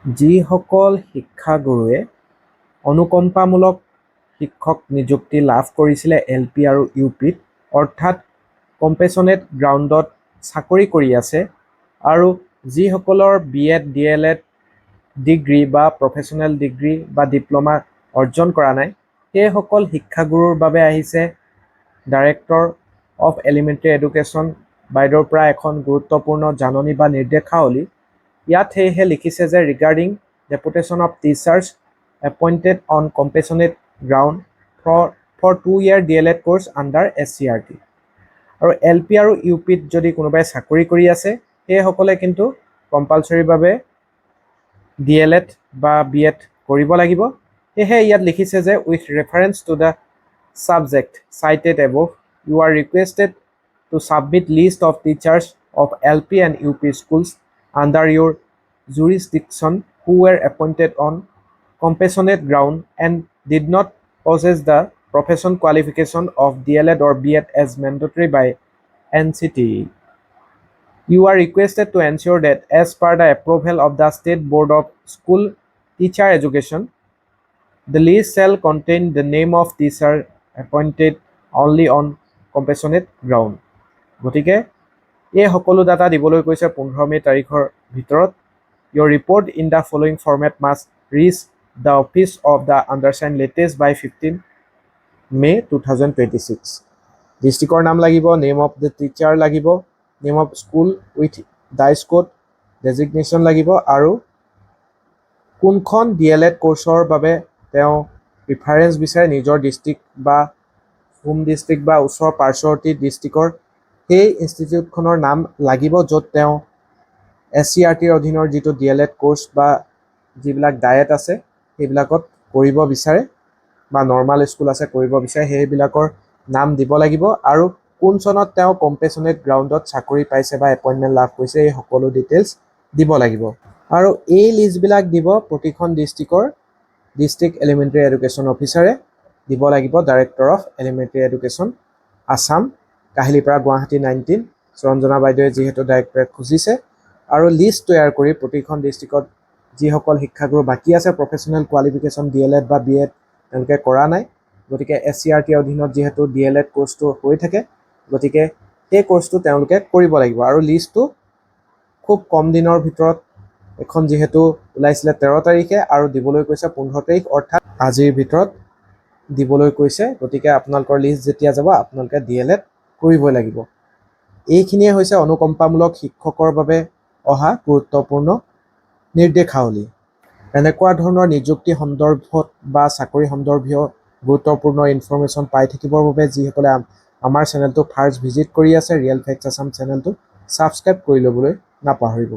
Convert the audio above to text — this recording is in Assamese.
যিসকল শিক্ষাগুৰুৱে অনুকম্পামূলক শিক্ষক নিযুক্তি লাভ কৰিছিলে LP আৰু UPত অৰ্থাৎ কম্পেচনেট গ্ৰাউণ্ডত চাকৰি কৰি আছে আৰু যিসকলৰ BEd DLEd ডিগ্ৰী বা প্ৰফেশ্যনেল ডিগ্ৰী বা ডিপ্ল'মা অৰ্জন কৰা নাই সেইসকল শিক্ষাগুৰুৰ বাবে আহিছে ডাইৰেক্টৰ অফ এলিমেণ্টাৰী এডুকেশ্যন বাইদেউৰ পৰা এখন গুৰুত্বপূৰ্ণ জাননী বা নিৰ্দেশাৱলী। ইয়াত সেয়েহে লিখিছে যে regarding deputation of teachers appointed on compassionate ground for 2-year DLEd course under SCRT। আৰু LP আৰু UPত যদি কোনোবাই চাকৰি কৰি আছে সেইসকলে কিন্তু কম্পালচৰিভাৱে DLEd বা BEd কৰিব লাগিব। সেয়েহে ইয়াত লিখিছে যে with reference to the subject cited above, you are requested to submit list of teachers of LP and UP schools under your jurisdiction who were appointed on compassionate ground and did not possess the profession qualification of DLEd or BEd as mandatory by NCTE. You are requested to ensure that as per the approval of the State Board of School Teacher Education, the list shall contain the name of teacher appointed only on compassionate ground. গতিকে এই সকলো ডাটা দিবলৈ কৈছে 15 মে তাৰিখৰ ভিতৰত। Your report in the following format must reach the office of the undersigned latest by 15 May 2026. ডিষ্ট্ৰিক্টৰ নাম লাগিব, নেম অফ দ্য টিচাৰ লাগিব, name of school with dice code designation লাগিব আৰু কোনখন DLEd কোৰ্চৰ বাবে তেওঁ প্ৰিফাৰেঞ্চ বিচাৰে নিজৰ ডিষ্ট্ৰিক্ট বা হোম ডিষ্ট্ৰিক্ট বা ওচৰৰ পাৰ্শ্বৱৰ্তী ডিষ্ট্ৰিক্টৰ সেই ইনষ্টিটিউটখনৰ নাম লাগিব য'ত তেওঁ SCRTৰ অধীনৰ যিটো DLEd কোৰ্চ বা যিবিলাক ডায়েট আছে সেইবিলাকত কৰিব বিচাৰে বা নৰ্মাল স্কুল আছে কৰিব বিচাৰে সেইবিলাকৰ নাম দিব লাগিব আৰু কোন চনত তেওঁ কম্পেচনেট গ্ৰাউণ্ডত চাকৰি পাইছে বা এপইণ্টমেণ্ট লাভ কৰিছে এই সকলো ডিটেইলছ দিব লাগিব। আৰু এই লিষ্টবিলাক দিব প্ৰতিখন ডিষ্ট্ৰিক্টৰ ডিষ্ট্ৰিক্ট এলিমেণ্টাৰী এডুকেশ্যন অফিচাৰে দিব লাগিব director of elementary education Assam Kahilipara Guwahati 19 সৰঞ্জনা বাইদেৱে যিহেতু ডাইৰেক্টৰেট খুজিছে আৰু লিষ্ট তৈয়াৰ কৰি প্ৰতিখন ডিষ্ট্ৰিক্টত যিসকল শিক্ষাগুৰু বাকী আছে প্ৰফেশ্যনেল কোৱালিফিকেশ্যন DLEd বা BEd তেওঁলোকে কৰা নাই গতিকে SCRTৰ অধীনত যিহেতু DLEd কোৰ্চটো হৈ থাকে গতিকে সেই কোৰ্চটো তেওঁলোকে কৰিব লাগিব আৰু লিষ্টটো খুব কম দিনৰ ভিতৰত এখন যিহেতু ওলাইছিলে 13 তাৰিখে আৰু দিবলৈ কৈছে 15 তাৰিখ অৰ্থাৎ আজিৰ ভিতৰত দিবলৈ কৈছে গতিকে আপোনালোকৰ লিষ্ট যেতিয়া যাব আপোনালোকে DLEd কৰিবই লাগিব। এইখিনিয়ে হৈছে অনুকম্পামূলক শিক্ষকৰ বাবে অহা গুৰুত্বপূৰ্ণ নিৰ্দেশাৱলী। এনেকুৱা ধৰণৰ নিযুক্তি সন্দৰ্ভত বা চাকৰি সন্দৰ্ভীয় গুৰুত্বপূৰ্ণ ইনফৰমেশ্যন পাই থাকিবৰ বাবে যিসকলে আমাৰ চেনেলটো ফাৰ্ষ্ট ভিজিট কৰি আছে ৰিয়েল ফেক্টছ আছাম চেনেলটো ছাবস্ক্ৰাইব কৰি ল'বলৈ নাপাহৰিব।